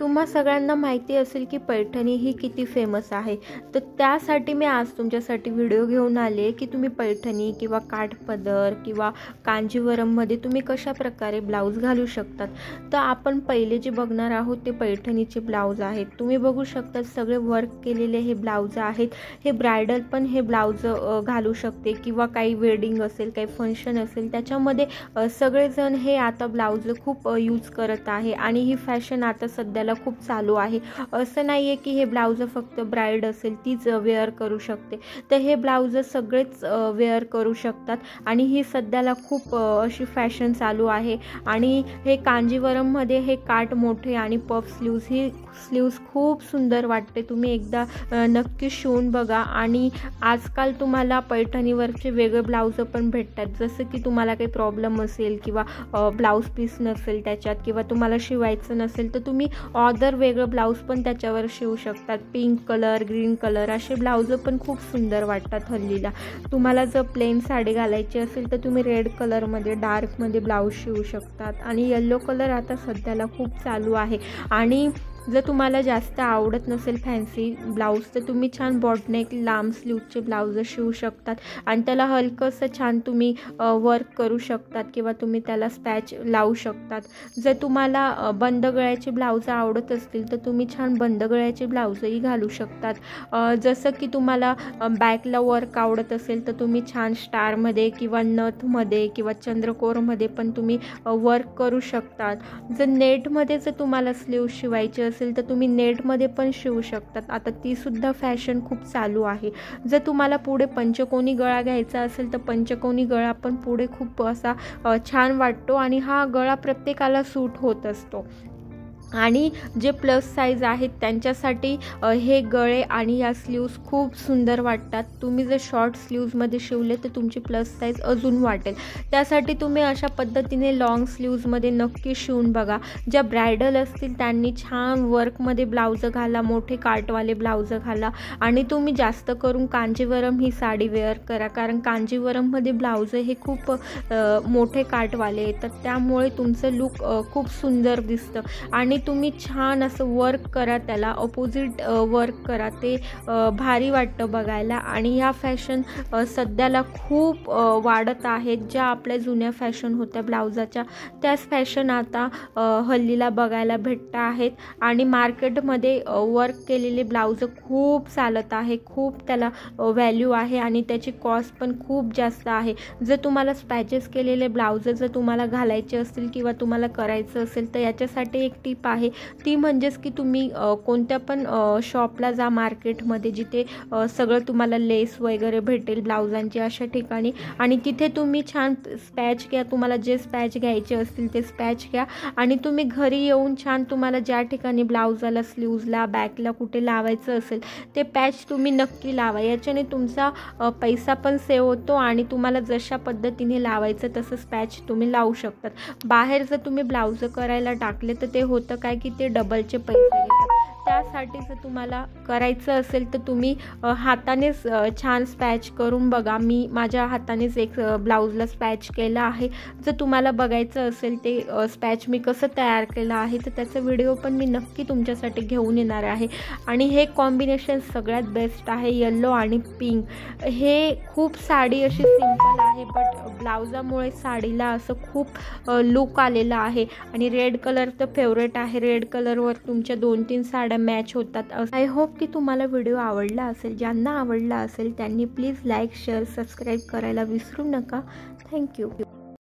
तुम्हा सगळ्यांना माहिती असेल की पैठणी ही किती फेमस आहे, तर त्यासाठी मी आज तुमच्यासाठी व्हिडिओ घेऊन आले की तुम्ही पैठणी किंवा काठपदर किंवा कांजीवरममध्ये तुम्ही कशा प्रकारे ब्लाऊज घालू शकतात। तर आपण पहिले जे बघणार आहोत ते पैठणीचे ब्लाऊज आहेत। तुम्ही बघू शकता सगळे वर्क केलेले हे ब्लाऊज आहेत। हे ब्रायडल पण हे ब्लाऊज घालू शकते किंवा काही वेडिंग असेल, काही फंक्शन असेल, त्याच्यामध्ये सगळेजण हे आता ब्लाऊज खूप यूज करत आहे आणि ही फॅशन आता सध्याला खूप चालू आहे। असं नाहीये की हे ब्लाऊज फक्त ब्राइड असेल तीच वेअर करू शकते, तर हे ब्लाऊज सगळेच वेअर करू शकतात आणि ही सध्याला खूप अशी फॅशन चालू आहे। आणि हे कांजीवरम मध्ये हे काठ मोठे आणि पफ स्लीव्स, ही स्लीव्स खूप सुंदर वाटते। तुम्ही एकदा नक्की शिवून बघा। आणि आजकाल तुम्हाला पैठणीवरचे वेगळे ब्लाऊज पण भेटतात, जसं की तुम्हाला काही प्रॉब्लेम असेल किंवा ब्लाऊज पीस नसेल त्याच्यात किंवा तुम्हाला शिवायचं नसेल, तर तुम्ही ऑदर वेगळं ब्लाऊज पण त्याच्यावर शिवू शकतात। पिंक कलर, ग्रीन कलर असे ब्लाऊज पण खूप सुंदर वाटतात हल्लीला। तुम्हाला जर प्लेन साडी घालायची असेल तर तुम्ही रेड कलरमध्ये, डार्कमध्ये ब्लाऊज शिवू शकतात। आणि येलो कलर आता सध्याला खूप चालू आहे। आणि जर तुम्हाला जास्त आवडत नसेल फॅन्सी ब्लाऊज, तर तुम्ही छान बॉटनेक लांब स्लीवचे ब्लाऊज शिवू शकतात आणि त्याला हलकंसं छान तुम्ही वर्क करू शकतात किंवा तुम्ही त्याला स्पॅच लावू शकतात। जर तुम्हाला बंद गळ्याचे ब्लाऊज आवडत असतील तर तुम्ही छान बंद गळ्याचे ब्लाऊजही घालू शकतात। जसं की तुम्हाला बॅकला वर्क आवडत असेल तर तुम्ही छान स्टारमध्ये किंवा नथमध्ये किंवा चंद्रकोरमध्ये पण तुम्ही वर्क करू शकतात। जर नेटमध्ये जर तुम्हाला स्लीव शिवायचे असेल तर तुम्ही नेटमध्ये पण शिवू शकतात। आता ती सुद्धा फॅशन खूप चालू आहे। जर तुम्हाला पुढे पंचकोनी गळा घ्यायचा असेल तर पंचकोनी गळा पण पुढे खूप असा छान वाटतो आणि हा गळा प्रत्येकाला सूट होत असतो। आणि जे प्लस साईज आहेत त्यांच्यासाठी हे गळे आणि या स्लीव्स खूप सुंदर वाटतात। तुम्ही जर शॉर्ट स्लीव्समध्ये शिवले तर तुमची प्लस साईज अजून वाटेल। त्यासाठी तुम्ही अशा पद्धतीने लॉंग स्लीव्समध्ये नक्की शिवून बघा। ज्या ब्रायडल असतील त्यांनी छान वर्कमध्ये ब्लाऊज घाला, मोठे काठवाले ब्लाऊज घाला आणि तुम्ही जास्त करून कांजीवरम ही साडी वेअर करा, कारण कांजीवरममध्ये ब्लाऊज हे खूप मोठे काठवाले येतात, त्यामुळे तुमचं लुक खूप सुंदर दिसतं। आणि तुम्ही छान असं वर्क करा, त्याला अपोजिट वर्क करा, ते भारी वाटतं बघायला। आणि ह्या फॅशन सध्याला खूप वाढत आहेत। ज्या आपल्या जुन्या फॅशन होत्या ब्लाऊजाच्या, त्याच फॅशन आता हल्लीला बघायला भेटत आहेत। आणि मार्केटमध्ये वर्क केलेले ब्लाऊज खूप चालत आहे, खूप त्याला व्हॅल्यू आहे आणि त्याची कॉस्ट पण खूप जास्त आहे। जर तुम्हाला स्पॅचेस केलेले ब्लाऊज जर तुम्हाला घालायचे असतील किंवा तुम्हाला करायचं असेल तर याच्यासाठी एक टिप आहे, ती म्हणजेच की तुम्ही कोणत्या पण शॉपला जा मार्केटमध्ये, जिथे सगळं तुम्हाला लेस वगैरे भेटेल ब्लाऊजांची अशा ठिकाणी, आणि तिथे तुम्ही छान स्पॅच घ्या। तुम्हाला जे स्पॅच घ्यायचे असतील ते स्पॅच घ्या आणि तुम्ही घरी येऊन छान तुम्हाला ज्या ठिकाणी ब्लाऊजला, स्लीव्जला, बॅकला कुठे लावायचं असेल ते पॅच तुम्ही नक्की लावा। याच्याने तुमचा पैसा पण सेव्ह होतो आणि तुम्हाला जशा पद्धतीने लावायचं तसं स्पॅच तुम्ही लावू शकतात। बाहेर जर तुम्ही ब्लाऊज करायला टाकले तर ते होतं काय की ते डबलचे पैसे घेतात। त्यासाठी जर तुम्हाला करायचं असेल तर तुम्ही हातानेच छान स्पॅच करून बघा। मी माझ्या हातानेच एक ब्लाऊजला स्पॅच केलं आहे। जर तुम्हाला बघायचं असेल ते स्पॅच मी कसं तयार केलं आहे तर त्याचा व्हिडिओ पण मी नक्की तुमच्यासाठी घेऊन येणार आहे। आणि हे कॉम्बिनेशन सगळ्यात बेस्ट आहे, येलो आणि पिंक। हे खूप साडी अशी सिंपल आहे, बट ब्लाऊजामुळे साडीला असं खूप लुक आलेला आहे। आणि रेड कलर तर फेवरेट आहे, रेड कलरवर तुमच्या 2-3 साड्या मॅच होतात। आय होप की तुम्हाला व्हिडिओ आवडला असेल। ज्यांना आवडला असेल त्यांनी प्लीज लाईक, शेअर, सबस्क्राईब करायला विसरू नका। थँक्यू।